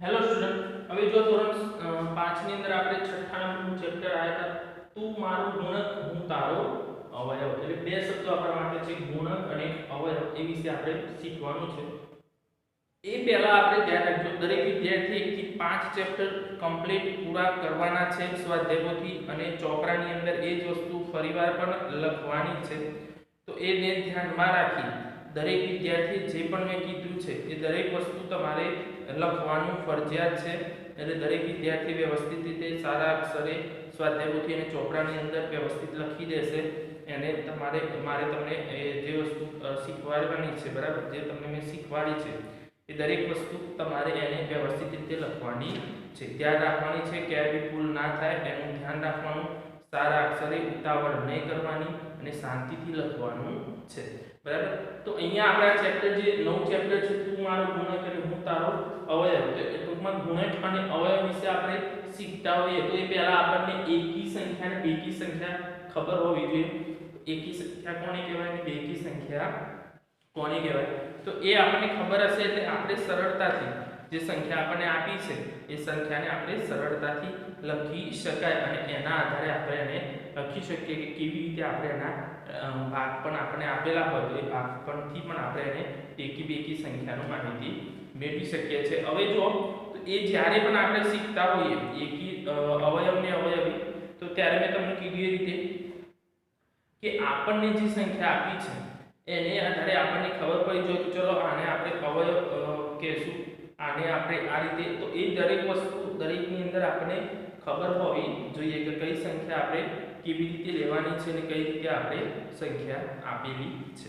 Hello student, હવે જો ધોરણ 5 ની અંદર આપણે છઠ્ઠા નંબરનું ચેપ્ટર આયા હતા તું મારો ગુણક હું તારો અવયવ, એટલે બે શબ્દો આપણા માટે છે, ગુણક અને અવયવ. એ વિશે આપણે શીખવાનું છે. એ પહેલા આપણે ધ્યાન રાખજો, દરેક વિદ્યાર્થી 1 થી 5 ચેપ્ટર કમ્પ્લીટ પૂરા કરવાના છે સ્વાધ્યાયપોથી, અને ચોપડાની અંદર એ જ વસ્તુ ફરીવાર પણ લખવાની છે. તો એને ધ્યાનમાં રાખી દરેક વિદ્યાર્થી જે પણ મેં કીધું છે એ દરેક વસ્તુ તમારે લખવાનું ફરજિયાત છે. એટલે દરેક વિદ્યાર્થી વ્યવસ્થિત રીતે સારા અક્ષરે સ્વાધ્યાયપોથી અને ચોપડાની અંદર વ્યવસ્થિત લખી દેશે. એને મારે તમને જે વસ્તુ શીખવાડવાની છે, બરાબર, જે તમને મેં શીખવાડી છે એ દરેક વસ્તુ તમારે એને વ્યવસ્થિત રીતે લખવાની છે. ધ્યાન રાખવાની છે કે આવી ભૂલ ના થાય એનું ધ્યાન રાખવાનું. સારા અક્ષરે ઉતાવળ નહીં કરવાની અને શાંતિથી લખવાનું છે, બરાબર. તો અહીંયા આપણા ચેપ્ટર જે નવું ચેપ્ટર છે તું મારો ગુણક એટલે હું તારો અવયવ, તો ટૂંકમાં ગુણક અને અવયવ વિશે આપણે શીખતા હોઈએ તો એ પહેલા આપણને એકી સંખ્યા અને બેકી સંખ્યા ખબર હોવી જોઈએ. એકી સંખ્યા કોને કહેવાય અને બેકી સંખ્યા કોને કહેવાય, તો એ આપણને ખબર હશે એટલે આપણે સરળતાથી જે સંખ્યા આપણને આપી છે એ સંખ્યાને આપણે સરળતાથી લખી શકાય, અને એના આધારે આપણે એને લખી શકીએ કે કેવી રીતે આપણે એના ભાગ પણ આપણે આપેલા હોય તો એ ભાગ પરથી પણ આપણે એને એકી બેકી સંખ્યાનું માહિતી મેળવી શકીએ છીએ. હવે જો તો એ જ્યારે પણ આપણે શીખતા હોઈએ એકી અવયવને અવયવી, તો ત્યારે મેં તમને કીધું એ રીતે કે આપણને જે સંખ્યા આપી છે એને આધારે આપણને ખબર પડી જોઈએ કે ચલો આને આપણે અવયવ કહેશું, આને આપણે આ રીતે. તો એ દરેક વસ્તુ દરેકની અંદર આપણે ખબર હોવી જોઈએ કે કઈ સંખ્યા આપણે કેવી રીતે લેવાની છે અને કઈ રીતે આપણે સંખ્યા આપેલી છે.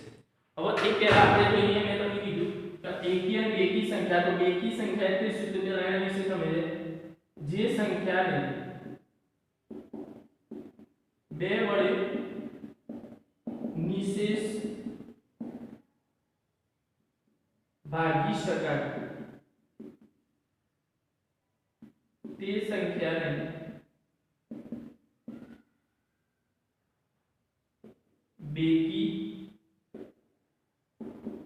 હવે એ પહેલા આપણે જોઈએ, મેં તમને કીધું કે એકી અને બેકી સંખ્યા. તો બેકી સંખ્યા એટલે શું? તો પહેલા એના વિશે સમજે. જે સંખ્યાને બે વડે નિશેષ ભાગી શકાય તે સંખ્યાને બેકી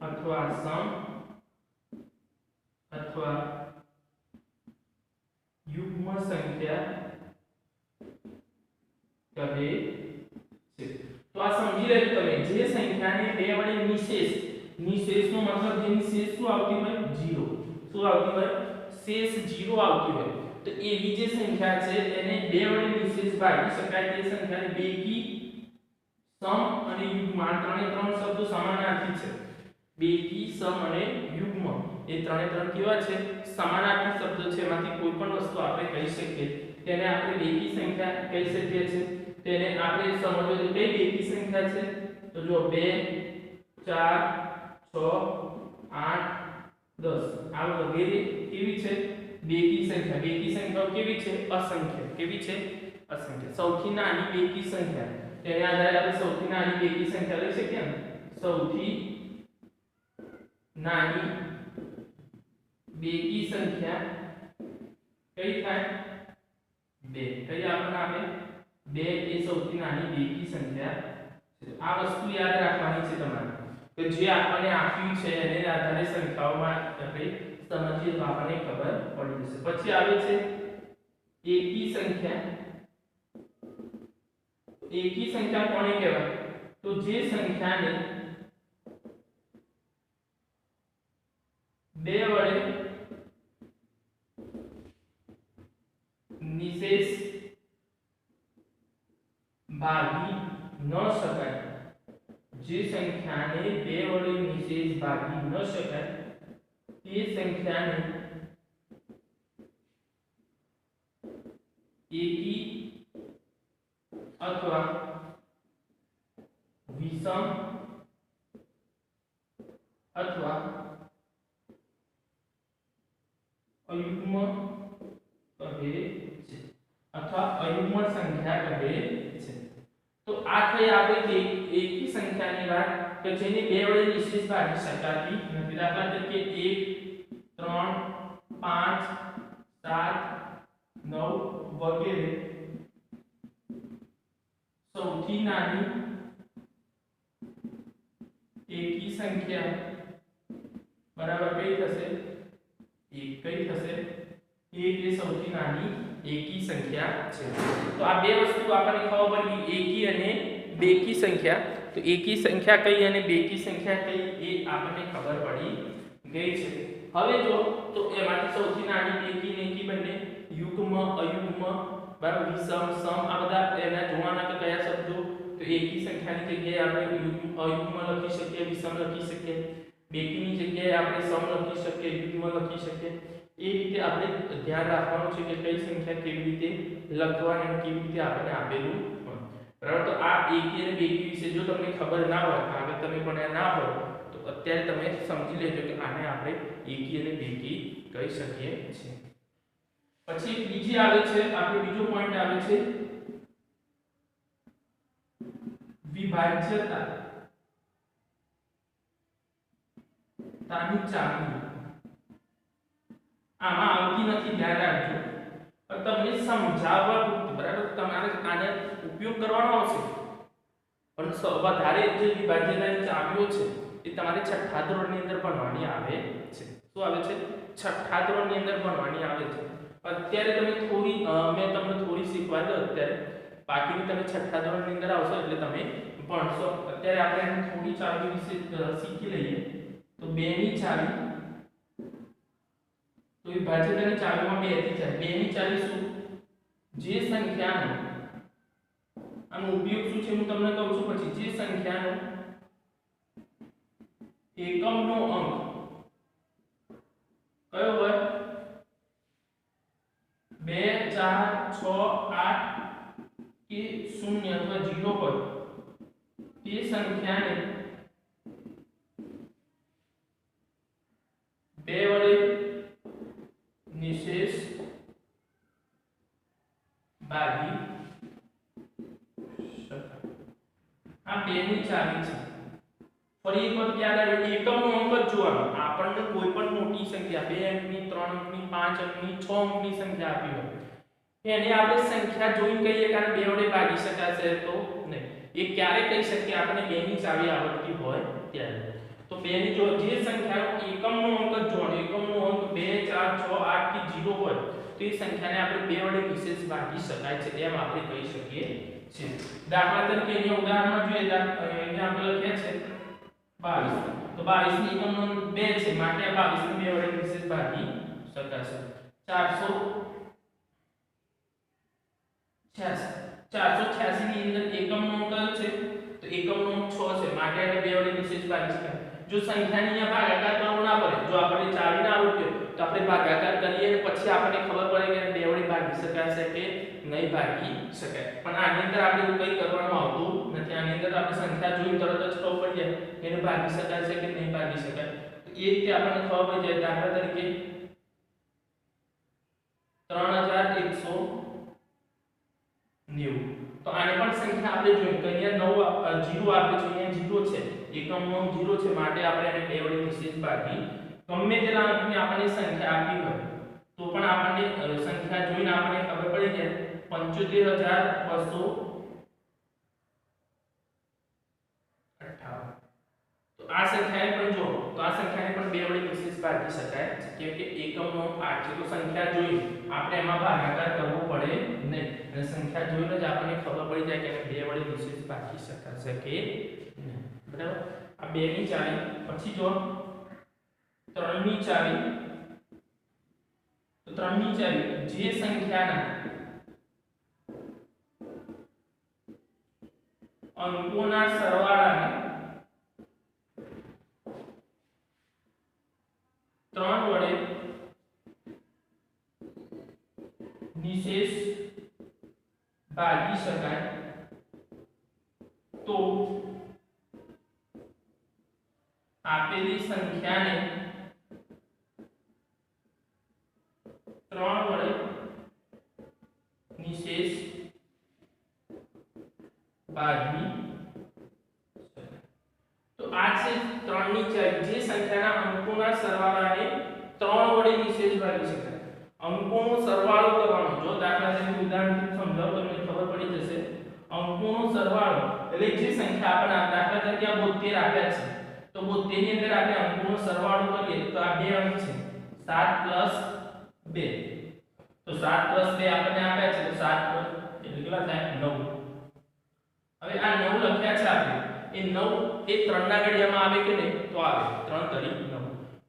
અથવા સમ અથવા યુગ્મ સંખ્યા કહે છે. તો આ સમજી લેજો તમે. જે સંખ્યાને બે વડે નિશેષ, નિશેષનો મતલબ જે નિશેષ શું આવતી હોય? 0. શું આવતી હોય? શેષ 0 આવતી હોય. તો એવી જે સંખ્યા છે એને બે વડે નિશેષ ભાગી શકાય તે સંખ્યાને બેકી, સમ અને યુગ્મ, આ ત્રણે ત્રણ શબ્દો સમાનાર્થી છે. બેકી, સમ અને યુગ્મ એ ત્રણે ત્રણ કેવા છે? સમાનાર્થી શબ્દો છે. એમાંથી કોઈ પણ વસ્તુ આપણે કહી શકીએ તેને આપણે બેકી સંખ્યા કહી શકીએ છીએ. તેને આપણે સમજવું કે કઈ બેકી સંખ્યા છે. તો જો 2 4 6 8 10 આ વગેરે કેવી છે? બેકી સંખ્યા. બેકી સંખ્યાઓ કેવી છે? અસંખ્ય. કેવી છે? અસંખ્ય. સૌથી નાની બેકી સંખ્યા, તેને આધારે આપણે સૌથી નાની બેકી સંખ્યા લઈ શકીએ ને. સૌથી નાની બેકી સંખ્યા કઈ થાય? 2. કઈ આપણને આપે? 2 એ સૌથી નાની બેકી સંખ્યા છે. આ વસ્તુ યાદ રાખવાની છે તમારે કે જે આપણને આપ્યું છે એને આધારે સંખ્યાઓમાં આપણે સમજીએ તો આપણને ખબર પડી જશે. પછી આવે છે એકી સંખ્યા. એકી સંખ્યા કોને કહેવાય? તો જે સંખ્યાને બે વડે નિશેષ ભાગી ન શકાય. જે સંખ્યાને બે વડે નિશેષ ભાગી ન શકાય તે સંખ્યાને એકી અથવા વિષમ અથવા અયુગ્મ કહે છે, અથવા અયુગ્મ સંખ્યા કહે છે. તો આ થઈ આપણે એકી સંખ્યાની વાત કે જેને બે વડે નિશેષ ભાગી શકાતી નથી. દાખલા તરીકે 1 3 5 7 9 વગેરે. સૌથી નાની એકી સંખ્યા બરાબર કઈ થશે? 1 કઈ થશે? 1 એ સૌથી નાની એકી સંખ્યા છે. તો આ બે વસ્તુ આપણને ખબર પડી, એકી અને બેકી સંખ્યા. તો એકી સંખ્યા કઈ અને બેકી સંખ્યા કઈ એ આપણને ખબર પડી ગઈ છે. હવે જો તો એમાંથી સૌથી નાની બેકી ને એકી બંને યુગ્મ અયુગ્મ બરાબર વિષમ સમ આ બધા એના જોવાના કે કયા શબ્દો. તો એકી સંખ્યાની જગ્યાએ આપણે અયુગ્મ લખી શકીએ, વિષમ લખી શકીએ. બેકીની જગ્યાએ આપણે સમ લખી શકીએ, યુગ્મ લખી શકીએ. એ રીતે આપણે ધ્યાન રાખવાનું છે કે કઈ સંખ્યા કેવી રીતે લખવાની અને કેવી રીતે આપણને આપેલું હોય. બરાબર. તો આ એકી અને બેકી વિશે જો તમને ખબર ના હોય, આગળ તમે ભણ્યા ના હોય, તો અત્યારે તમે સમજી લેજો કે આને આપણે એકી અને બેકી કહી શકીએ છીએ. પછી બીજી આવે છે, આપણે બીજો પોઈન્ટ આવે છે વિભાજ્યતા. તાની ચાવી આમાં આવતી નથી, ધ્યાન રાખજો. પણ તમને સમજાવવા બરાબર તમારે આને ઉપયોગ કરવાનો આવશે. પણ વધારે જે વિભાજ્યતાની ચાવીઓ છે એ તમારે છઠ્ઠા ધોરણની અંદર ભણવાની આવે છે. શું આવે છે? છઠ્ઠા ધોરણની અંદર ભણવાની આવે છે. અત્યારે તમે થોડી મેં તમને થોડી શીખવા દો અત્યારે, બાકીની તમે છઠ્ઠા ધોરણની અંદર આવશો એટલે તમે ભણશો. અત્યારે આપણે થોડી ચાવી વિશે શીખી લઈએ. તો 2 ની ચાવી, તો વિભાજ્યતાની ચાવીમાં 2 થી જાય. 2 ની ચાવી શું? જે સંખ્યાનો આનો ઉપયોગ શું છે હું તમને કહું છું પછી. જે સંખ્યાનો એકમનો અંક કયો હોય? 2 4 6 8 કે 0 અથવા 0 હોય તે સંખ્યાને 2 વડે નિશેષ ભાગી શકાય. આ 2 ની ચાવી છે. ફરી એક વખત યાદ આવે, એકમનો અંક જ જોવાનો. આપણને કોઈ પણ મોટી સંખ્યા 2 અંકની, 3 અંકની, 5 અંકની, 6 અંકની સંખ્યા આપી હોય એને આપણે સંખ્યા જોઈને કહીએ કે 2 વડે ભાગી શકાશે તો નહીં. એ ક્યારે કહી શકીએ? આપણે 2 ની ચાવી આવડતી હોય ત્યારે. તો 2 ની જો જે સંખ્યાનો એકમનો અંક જ જોવાનો, એકમનો અંક 2 4 6 8 કે 0 હોય તો એ સંખ્યાને આપણે 2 વડે વિશેષ ભાગી શકાય છે એમ આપણે કહી શકીએ છીએ. દાખલા તરીકે અહીંયા ઉદાહરણમાં જોઈએ, અહીંયા આપણે લખ્યા છે 22. તો 22 ની એકમનો અંક 2 છે માટે આ 22 ને 2 વડે વિશેષ ભાગી શકાશે. 486 ની અંદર એકમનો અંક કયો છે? તો એકમનો અંક 6 છે માટે આને 2 વડે વિશેષ ભાગી શકાય. જો સંખ્યાની અહીંયા ભાગાકાર કરવો ના પડે, જો આપણે ચાવી ના આવડતી હોય તો આપણે ભાગાકાર કરીએ અને પછી આપણને ખબર પડે કે 2 વડે ભાગી શકાશે કે નહીં ભાગી શકાય. પણ આની અંદર આપણે કંઈ કરવાનું આવતું નથી. આની અંદર આપણે સંખ્યા જોઈને તરત જ ખબર પડી જાય કે એને ભાગી શકાય છે કે નહીં ભાગી શકાય. તો એ રીતે આપણને ખબર પડી જાય. દાખલા તરીકે 3190. તો આને પણ સંખ્યા આપણે જોઈ કે અહીંયા 9 0 આપે છે, અહીંયા 0 છે, એકમનો અંક 0 છે માટે આપણે એને 2 વડે નિશેષ ભાગી. ગમે તેટલા અંકની આપણને સંખ્યા આપી હોય તો પણ આપણને સંખ્યા જોઈને આપણને ખબર પડી જાય 75258. તો આ સંખ્યાને પણ જો, તો આ સંખ્યાને પણ 2 વડે નિશેષ ભાગી શકાય કેમ કે એકમનો અંક 8 છે. તો સંખ્યા જોઈને આપણે એમાં ભાગાકાર કરવો પડે નહીં અને સંખ્યા જોઈને જ આપણને ખબર પડી જાય કે એને 2 વડે નિશેષ ભાગી શકાશે કે નહીં. બરાબર. આ 2 ની ચાવી. પછી જો 3 ની ચાવી. તો 3 ની ચાવી જે સંખ્યાના અંકોના સરવાળાને 3 વડે નિશેષ ભાગી શકાય તો આપેલી સંખ્યાને 3 વડે નિશેષ ભાગી શકાય. તો આ છે 3 ની ચાવી. જે સંખ્યાના અંકોના સરવાળાને 3 વડે નિશેષ ભાગી શકાય. અંકોનો સરવાળો કરવાનો. જો દાખલા તરીકે ઉદાહરણથી સમજાવો તમને ખબર પડી જશે. અંકોનો સરવાળો એટલે જે સંખ્યા આપણે દાખલા તરીકે આ 72 આપ્યા છે તો 72 ની અંદર આપણે અંકોનો સરવાળો કરીએ તો આ 2 અંક છે 7 + 2 તો 7 + 2 આપણને આપ્યા છે તો 7 એટલે કેટલા થાય 9. હવે આ 9 લખ્યા છે આપણે એ 9 એ 3 ના ઘડિયામાં આવે કે નહીં તો આવે 3 તરી 9.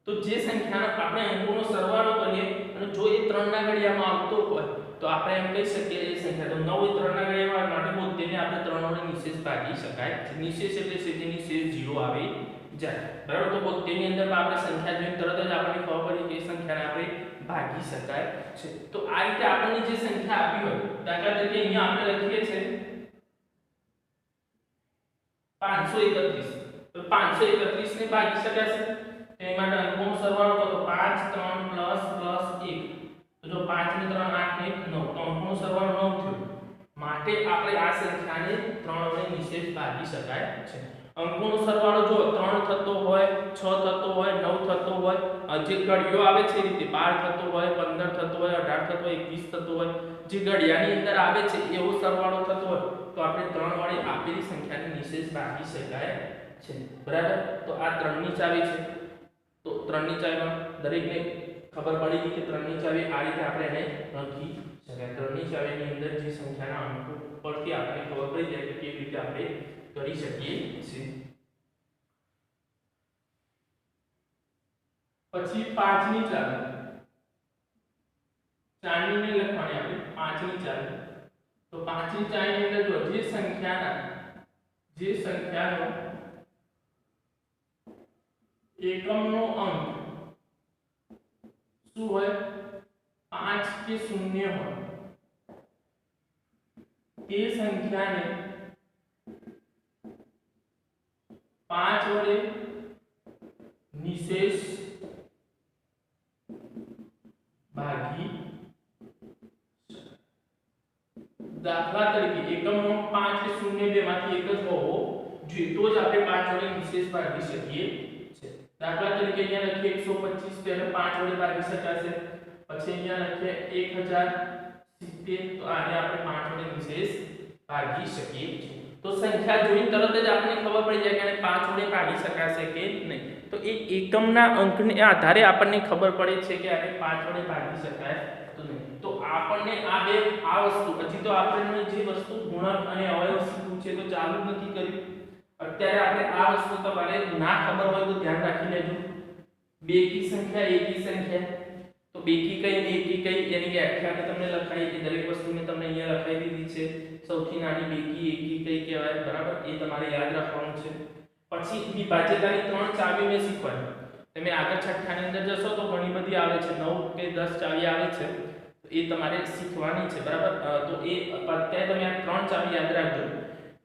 તો જે સંખ્યાનો આપણે અંકોનો સરવાળો કરીએ અને જો એ 3 ના ઘડિયામાં આવતો હોય તો આપણે એમ કહી શકીએ એ સંખ્યા તો 9 એ 3 ના ઘડિયામાં માટે બોતેરને આપણે 3 વડે નિશેષ ભાગી શકાય. નિશેષ એટલે સીધી નિશેષ 0 આવી જાય. બરાબર. તો 72 ની અંદર આપણે સંખ્યા જોઈને તરત જ આપણને ખબર પડી કે એ સંખ્યાને આપણે ભાગી શકાય છે. તો આ રીતે આપણને જે સંખ્યા આપી હોય દાખલા તરીકે અહીંયા આપણે લખીએ છે 531 તો 531 ને ભાગી શકાશે તે માટે અંકોનો સરવાળો કરો 5 3 ++1 તો જો 5 ને 3 8 ને 9 તો અંકોનો સરવાળો 9 થયો. માટે આપણે આ સંખ્યાને 3 વડે નિશેષ ભાગી શકાય છે. અંકોનો સરવાળો જો 3 થતો હોય 6 થતો હોય 9 થતો હોય જે ઘડિયો આવે છે એ રીતે 12 થતો હોય 15 થતો હોય 18 થતો હોય 21 થતો હોય જે ઘડિયાની અંદર આવે છે એવો સરવાળો થતો હોય તો આપણે 3 વડે આપેલી સંખ્યાને નિશેષ ભાગી શકાય છે. બરાબર. તો આ 3 ની ચાવી છે. તો 3 ની ચાવીમાં દરેકને ખબર પડી ગઈ કે 3 ની ચાવી આ રીતે આપણે એને લખી શકાય. 3 ની ચાવીની અંદર જે સંખ્યાના અંકો પરથી આપણે ખબર પડી જાય કે કેવી રીતે આપણે કરી શકીએ છીએ. પછી 5 ની ચાવી 4 ની લખવાની આપણે 5 ની ચાવી તો 5 ની ચાવીની અંદર જો જે સંખ્યાનો એકમનો અંક શું હોય 5 કે 0 હોય તે સંખ્યાને 5 વડે નિશેષ ભાગી. દાખલા તરીકે એકમનો 5 કે 0 બેમાંથી એક જ હોવો જોઈએ તો જ આપણે 5 વડે નિશેષ ભાગી શકીએ છે. દાખલા તરીકે અહીંયા લખીએ 125 પહેલા 5 વડે ભાગી શકાશે. પછી અહીંયા લખીએ 1070 તો આને આપણે 5 વડે નિશેષ ભાગી શકીએ છીએ. તો સંખ્યા જોઈને તરત જ આપણને ખબર પડી જાય કે આને 5 વડે ભાગી શકાશે કે નહીં. તો એ એકમના અંકને આધારે આપણને ખબર પડે છે કે આને 5 વડે ભાગી શકાય તો નહીં. તો આપણને આ વસ્તુ હજી તો આપણે જે વસ્તુ ગુણક અને અવયવ શીખવું છે તો ચાલુ જ નથી કર્યું. અત્યારે આપણે આ વસ્તુ તમારે ના ખબર હોય તો ધ્યાન રાખી લેજો. બેકી સંખ્યા એકી સંખ્યા તો બેકી કઈ એકી કઈ એની વ્યાખ્યા તમને લખાઈ કે દરેક વસ્તુને તમને અહીંયા લખાઈ દીધી છે. સૌથી નાની બેકી એકી કઈ કહેવાય. બરાબર. એ તમારે યાદ રાખવાનું છે. પછી વિભાજ્યતાની 3 ચાવી મેં શીખવાડી. તમે આગળ છઠ્ઠાની અંદર જશો તો ઘણી બધી આવે છે 9 કે 10 ચાવી આવે છે તો એ તમારે શીખવાની છે. બરાબર. તો એ અત્યારે તમે આ 3 ચાવી યાદ રાખજો.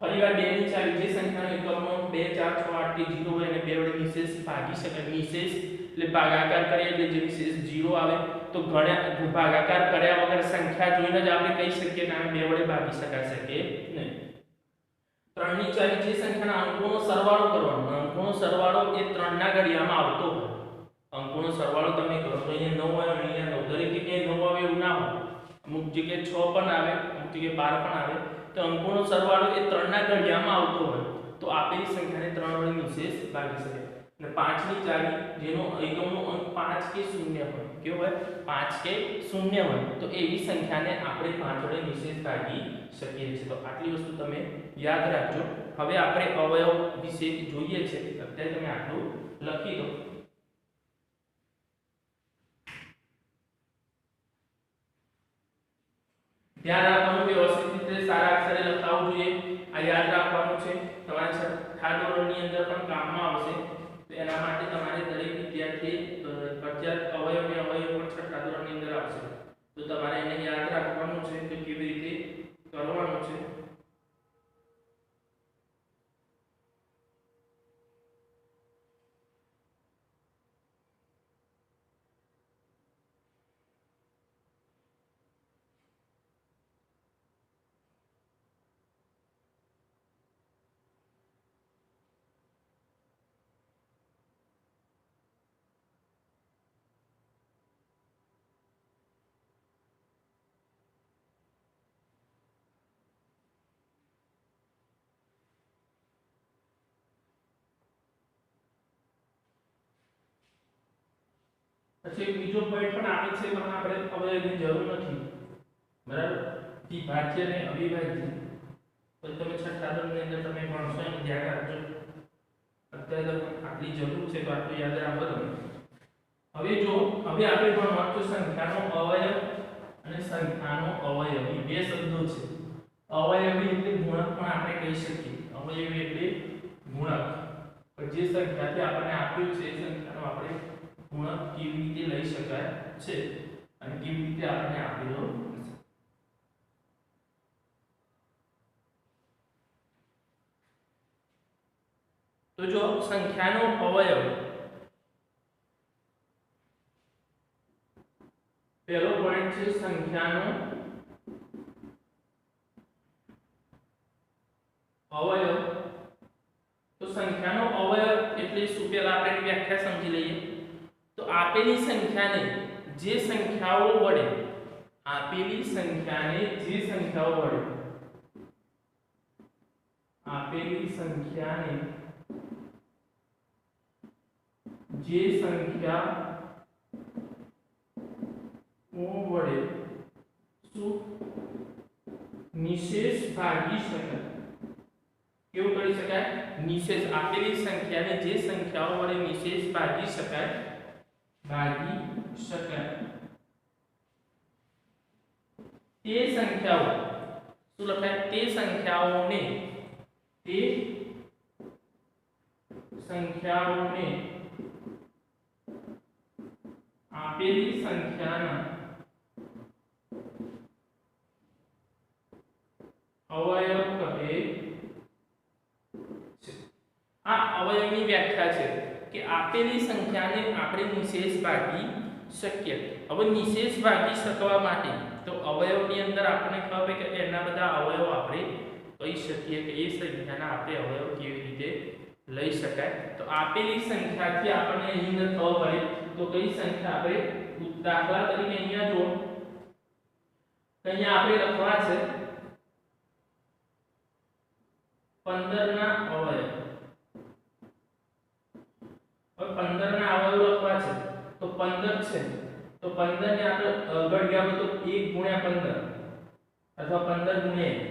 ફરીવાર 2 ની ચાવી જે સંખ્યાનો એકમનો 2 4 6 8 કે 0 હોય અને 2 વડે નિશેષ ભાગી શકાય. નિશેષ એટલે ભાગાકાર કરીએ એટલે જે નિશેષ 0 આવે તો ઘણા ભાગાકાર કર્યા વગર સંખ્યા જોઈને જ આપણે કહી શકીએ કે આને 2 વડે ભાગી શકાશે કે નહીં. 3 ની ચાવી જે સંખ્યાના અંકોનો સરવાળો કરવાનો. અંકોનો સરવાળો એ 3 ના ઘડિયામાં આવતો હોય. અંકોનો સરવાળો તમે કરો તો અહીંયા 9 હોય અહીંયા 9 દરેક જગ્યાએ 9 આવે એવું ના હોય. અમુક જગ્યાએ 6 પણ આવે અમુક જગ્યાએ 12 પણ આવે. તો અંકોનો સરવાળો એ 3 ના ઘડિયામાં આવતો હોય તો આપેલી સંખ્યાને 3 વડે નિશેષ ભાગી શકાય. અને 5 ની ચાવી જેનો એકમનો અંક 5 કે 0 હોય કેવો હોય 5 કે 0 હોય તો એવી સંખ્યાને આપણે 5 વડે નિશેષ ભાગી શકીએ છીએ. તો આટલી વસ્તુ તમે યાદ રાખજો. હવે આપણે અવયવ વિશે જોઈએ છે. અત્યારે તમે આટલું લખી દો. ધ્યાન રાખવાનું વ્યવસ્થિત રીતે સારા અક્ષરે લખાવવું જોઈએ. આ યાદ રાખવાનું છે. તમારે છઠ્ઠા ધોરણની અંદર પણ કામમાં આવશે. તો એના માટે તમારે દરેક વિદ્યાર્થી પ્રત્યેક અવયવ ને અવયવ પણ છઠ્ઠા ધોરણની અંદર આવશે. તો તમારે એને યાદ રાખવાનું છે કે કેવી રીતે કરવાનું છે. પછી બીજો પોઈન્ટ પણ આપે છે પણ આપણે અવયવની જરૂર નથી, બરાબર. વિભાજ્ય અને અવિભાજ્ય તો તમે છઠ્ઠા ધોરણની અંદર તમે ભણશો એમ ધ્યાન રાખજો. અત્યારે આટલી જરૂર છે તો આટલું યાદ રાખો તમે. હવે આપણે ભણવાનું છે સંખ્યાનો અવયવ અને સંખ્યાનો અવયવી બે શબ્દો છે. અવયવી એટલે ગુણક પણ આપણે કહી શકીએ. અવયવી એટલે ગુણક. પણ જે સંખ્યાથી આપણને આપ્યું છે એ સંખ્યાનો આપણે ગુણક કેવી રીતે લઈ શકાય છે અને કેવી રીતે આપણને આપેલો છે. તો જો સંખ્યાનો અવયવ, પહેલો પોઈન્ટ છે સંખ્યાનો અવયવ. તો સંખ્યાનો અવયવ એટલે શું, પહેલા આપણે વ્યાખ્યા સમજી લઈએ. તો આપેલી સંખ્યાને જે સંખ્યાઓ વડે આપેલી સંખ્યાને જે સંખ્યાઓ વડે આપેલી સંખ્યાને જે સંખ્યા વડે શું નિશેષ ભાગી શકાય. કેવું કરી શકાય? નિશેષ. આપેલી સંખ્યાને જે સંખ્યાઓ વડે નિશેષ ભાગી શકાય તે સંખ્યાઓ શું લખાય? તે સંખ્યાઓને આપેલી સંખ્યાના અવયવ કહે છે. આ અવયવની વ્યાખ્યા છે કે આપેલી સંખ્યાને આપણે નિશેષ ભાગી શકીએ. હવે નિશેષ ભાગી શકવા માટે તો અવયવની અંદર આપણને ખબર કે એના બધા અવયવ આપણે કહી શકીએ કે એ સંખ્યાના આપણે અવયવ કેવી રીતે લઈ શકાય. તો આપેલી સંખ્યાથી આપણને અહીં અંદર ખબર પડે તો કઈ સંખ્યા આપણે, દાખલા તરીકે અહીંયા જો અહીંયા આપણે લખવા છે 15 ના અવયવ. હવે 15 ના અવયવ લખવા છે તો 15 છે તો 15 ને આપણે આગળ ગયા તો 1 ગુણ્યા 15 અથવા 15 ગુણ્યા 1,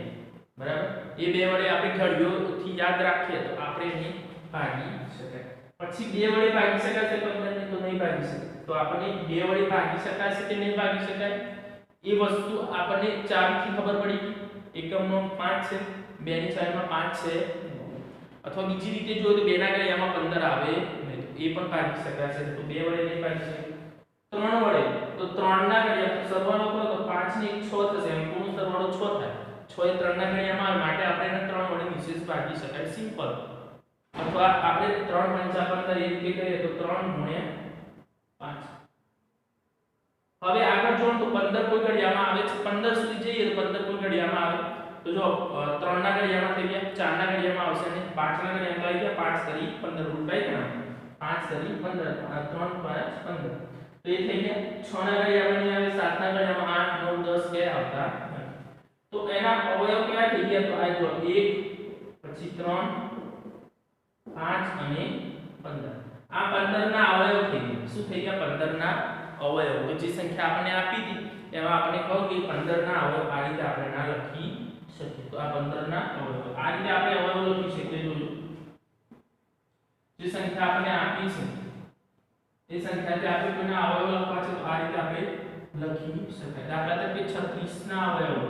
બરાબર. એ બે વડે આપણે ઘડિયોથી યાદ રાખીએ તો આપણે એને ભાગી શકાય. પછી બે વડે ભાગી શકાશે 15 ને? તો નહીં ભાગી શકાય. તો આપણે બે વડે ભાગી શકાશે કે નહીં ભાગી શકાય એ વસ્તુ આપણને 4 થી ખબર પડી. એકમનો 5 છે, 2 ની સાઈડમાં 5 છે. અથવા બીજી રીતે જોઈએ તો 2 ના ઘડિયામાં 15 આવે નહીં, તો એ પણ ભાગી શકાશે. તો બે વડે નહીં ભાગી શકાય. 3 વડે તો 3 ના ઘડિયા સરવાળો કરો તો 5 ને 1 6 થશે. અંકોનો સરવાળો 6 થાય. 6 એ 3 ના ઘડિયામાં આવે માટે આપણે એને 3 વડે નિશેષ ભાગી શકાય, સિમ્પલ. અથવા આપણે 3 × 5 એ રીતે કરીએ તો 3 ગુણ્યા 5. હવે આગળ જો તો 15 કોઈ ઘડિયામાં આવે છે, 15 સુધી જઈએ તો 15 કોઈ ઘડિયામાં આવે તો જો 3 ના ઘડિયામાં થઈ ગયા, 4 ના ઘડિયામાં આવશે અને 5 ના ઘડિયામાં આવી ગયા. 5 તરી 15 રૂપાઈ ગણા, 5 તરી 15, 3 5 15 તો એ થઈ ગયા. 6 ના ઘડિયામાં નહીં આવે, 7 ના ઘડિયામાં 8 9 10 કે આવતા. તો એના અવયવ કેવા થઈ ગયા? તો આ જો 1 પછી 3 5 અને 15. આ 15 ના અવયવ થઈ ગયા. શું થઈ ગયા? 15 ના અવયવ. તો જે સંખ્યા આપણને આપી હતી એમાં આપણે કહો કે 15 ના અવયવ આ રીતે આપણે ના લખી શકીએ. તો આ 15 ના અવયવ આ રીતે આપણે અવયવ લખી શકીએ. જોજો જે સંખ્યા આપણને આપી છે એ સંખ્યાથી આપણે કોઈના અવયવ લખવા છે તો આ રીતે આપણે લખી શકાય. દાખલા તરીકે 36 ના અવયવ,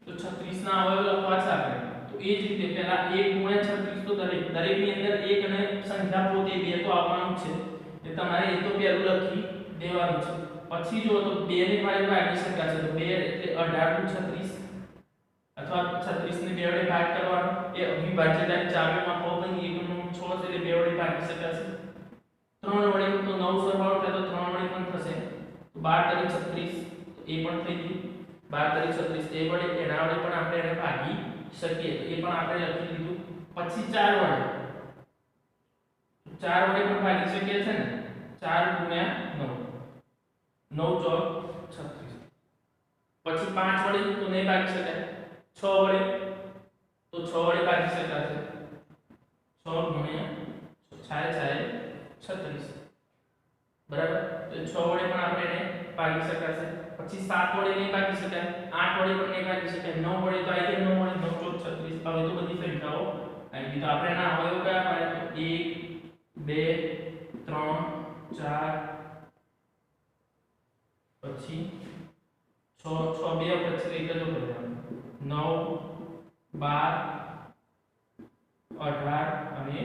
તો 36 ના અવયવ લખવા છે આપણે તો એ જ રીતે પહેલા 1 ગુણ્યા 36 તો દરેકની અંદર એક અને સંખ્યા પોતે 2 તો આવવાનું છે. એ તમારે એ તો પહેલું લખી દેવાનું છે. પછી જો તો 2 ને વડે ભાગી શકાશે તો 2 એટલે 18 × 36 અથવા 36 ને 2 વડે ભાગ કરવાનો. એ અવિભાજ્યતાની ચાવીમાં કહો કે 1 નો 6 એટલે 2 વડે ભાગી શકાશે. 3 વડે તો 9 સરવાળો થાય તો 3 વડે પણ થશે. તો 12 × 36 તો એ પણ થઈ ગયું. 12 × 36 એ વડે એના વડે પણ આપણે એને ભાગી શકીએ તો એ પણ આપણે લખી દીધું. પછી 4 વડે, 4 વડે પણ ભાગી શકીએ છે ને. 4 ગુણ્યા 9, 9 × 36. પછી 5 વડે તો નહીં ભાગી શકાય. 6 વડે તો 6 વડે ભાગી શકાશે. 6 ગુણ્યા 6 36. 6 વડે પણ આપણે એને ભાગી શકાશે, પછી 7 વડે નહીં ભાગી શકાય, 8 વડે પણ નહીં ભાગી શકાય, 9 વડે તો આવી જાય, 9 વડે 9 14 36, હવે તો બધી સંખ્યાઓ આવી ગઈ. તો આપણે એના અવયવ કયા પાડ્યા? 1 2 3 4 પછી 6 6 બે પછી એક જ પડ્યા, 9 12 18 અને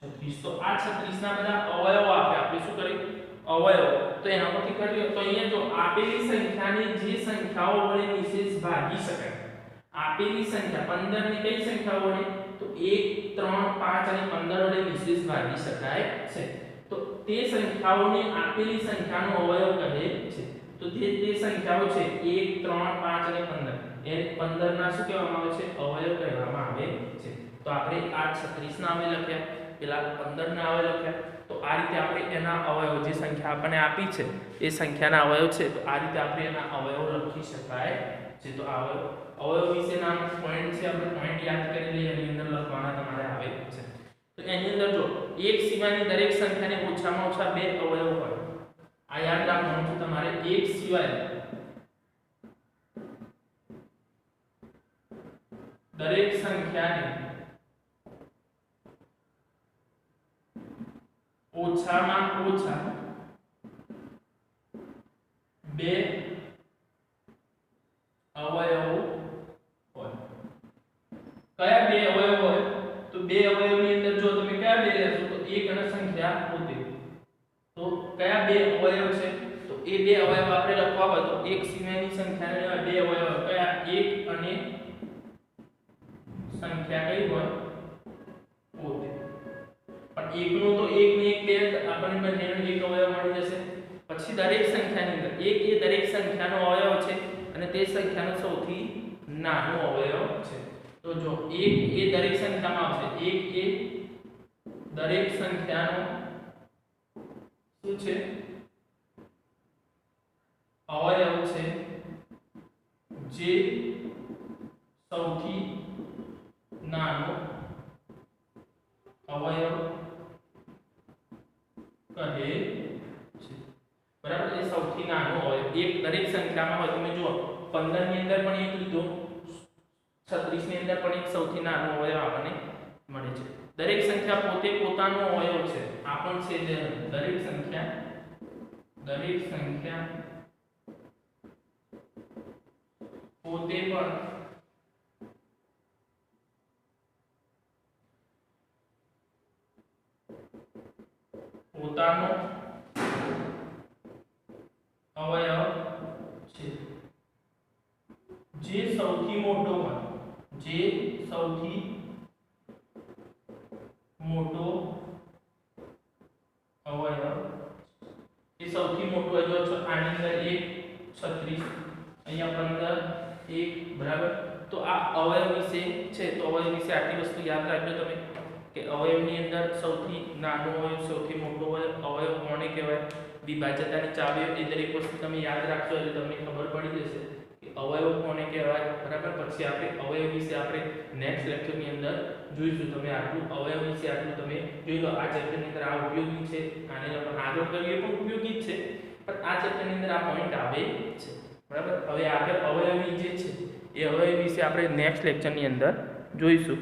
36. તો આ 36 ના બધા અવયવો આપણે શું કર્યું? અવયવ. તો એના પરથી કાઢ્યો તો અહીંયા જો આપેલી સંખ્યાની જે સંખ્યાઓ વડે નિશેષ ભાગી શકાય, આપેલી સંખ્યા 15 ની કઈ સંખ્યાઓ વડે? તો 1 3 5 અને 15 વડે નિશેષ ભાગી શકાય છે. તો તે સંખ્યાઓને આપેલી સંખ્યાનો અવયવ કહે છે. તો તે સંખ્યાઓ છે 1 3 5 અને 15, એ 15 ના શું કહેવામાં આવે છે? અવયવ કહેવામાં આવે છે. તો આપણે આ 36 ના અવયવ લખ્યા, પેલા 15 ના અવયવ લખ્યા. તો આ રીતે આપણે એના અવયવ, જે સંખ્યા આપણને આપી છે એ સંખ્યાના અવયવ છે, તો આ રીતે આપણે એના અવયવ લખી શકાય છે. તો અવયવ વિશેના પોઈન્ટ છે, આપણે પોઈન્ટ યાદ કરી લઈએ, એની અંદર લખવાના તમારે આવે છે. તો એની અંદર જો એક સિવાયની દરેક સંખ્યાને ઓછામાં ઓછા 2 અવયવ હોય, આ યાદ રાખવાનું છે તમારે. એક સિવાય દરેક સંખ્યાને ઓછામાં ઓછા 2 અવયવો હોય. કયા 2 અવયવ હોય? તો 2 અવયવની અંદર જો તમે કયા 2 લેશો? તો એક અને સંખ્યા પોતે. તો કયા 2 અવયવ છે? તો એ 2 અવયવ આપણે લખવા હોય તો એક સિવાયની સંખ્યાને લેવા 2 અવયવ કયા? 1 અને સંખ્યા કઈ હોય? પોતે. પણ એકનો તો 1 ને 1 2 આપણને બંનેનો એક અવયવ મળી જશે. પછી દરેક સંખ્યાની અંદર 1 એ દરેક સંખ્યાનો અવયવ છે અને તે સંખ્યાનો સૌથી નાનો અવયવ છે. તો જો 1 એ દરેક સંખ્યામાં આવશે, 1 એ દરેક સંખ્યાનો શું છે? અવયવ છે, જે સૌથી નાનો અવયવ કહે છે. બરાબર? એ સૌથી નાનો અવયવ એક દરેક સંખ્યામાં હોય. તમે જુઓ 15 ની અંદર પણ એક લીધો, 36 ની અંદર પણ એક સૌથી નાનો અવયવ આપણને મળે છે. દરેક સંખ્યા પોતે પોતાનો અવયવ છે. આ પણ છે દરેક સંખ્યા પોતે પણ પોતાનો અવયવ છે. જે સૌથી મોટો હોય, જે સૌથી મોટો અવયવ, એ સૌથી મોટો હોય. જો આની અંદર 1 36, અહીંયા 15 1, બરાબર? તો આ અવયવ વિશે છે. તો અવયવ વિશે આટલી વસ્તુ યાદ રાખજો તમે, કે અવયવની અંદર સૌથી નાનો અવયવ, સૌથી મોટો અવયવ કોને કહેવાય? વિભાજ્યતાની ચાવીઓ. એ દરેક વસ્તુ તમે યાદ રાખશો એટલે તમને ખબર પડી જશે કે અવયવ કોને કહેવાય. બરાબર? પછી આપણે અવયવ વિશે આપણે નેક્સ્ટ લેક્ચરની અંદર જોઈશું. તમે આટલું અવયવ વિશે આટલું તમે જોઈ લો. આ ચેપ્ટરની અંદર આ ઉપયોગી છે, આને આગળ કરીએ પણ ઉપયોગી જ છે, પણ આ ચેપ્ટરની અંદર આ પોઈન્ટ આવે છે. બરાબર? હવે આગળ અવયવી જે છે એ અવયવ વિશે આપણે નેક્સ્ટ લેક્ચરની અંદર જોઈશું.